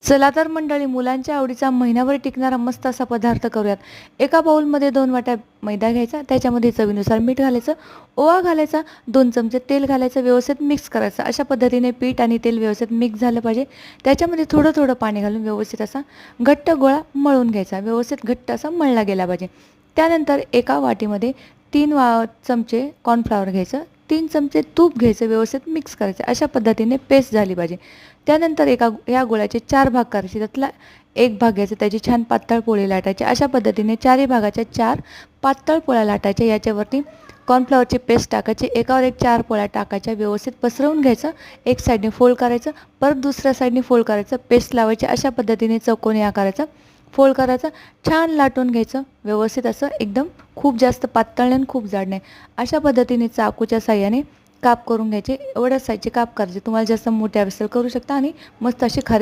चला तर मंडळी, मुलांच्या आवडीचा महिनाभर टिकणारा मस्त असा पदार्थ करूयात. एका बाउलमध्ये 2 वाट्या मैदा घ्यायचा, त्याच्यामध्ये चवीनुसार मीठ घालायचं, ओवा घालायचा, 2 चमचे तेल घालायचं, व्यवस्थित मिक्स करायचं. अशा पद्धतीने पीठ आणि तेल व्यवस्थित मिक्स झालं पाहिजे. त्याच्यामध्ये थोडं थोडं पाणी घालून व्यवस्थित असा घट्ट गोळा मळून घ्यायचा. व्यवस्थित घट्ट असा मळला गेला पाहिजे. त्यानंतर एका वाटीमध्ये 3 चमचे कॉर्नफ्लॉवर घ्यायचं, 3 चमचे तूप घ्यायचं, व्यवस्थित मिक्स करायचं. अशा पद्धतीने पेस्ट झाली पाहिजे. त्यानंतर या गोळ्याचे 4 भाग करायचे. त्यातला एक भाग घ्यायचा, त्याची छान पातळ पोळी लाटायची. अशा पद्धतीने 4ही भागाच्या 4 पातळ पोळ्या लाटायच्या. याच्यावरती कॉर्नफ्लॉवरची पेस्ट टाकायची. एकावर एक 4 पोळ्या टाकायच्या. व्यवस्थित पसरवून घ्यायचं. एक साईडने फोल्ड करायचं, परत दुसऱ्या साईडने फोल्ड करायचं, पेस्ट लावायची. अशा पद्धतीने चौकोनी आकाराचा फोल्ड करायचा. छान लाटून घ्यायचं व्यवस्थित, असं एकदम खूप जास्त पातळ नाही आणि खूप जाड नाही. अशा पद्धतीने चाकूच्या साहाय्याने काप करून घ्यायचे. एवढ्या साईजचे काप करायचे. तुम्हाला जास्त मोठे असेल करू शकता आणि मस्त अशी खारी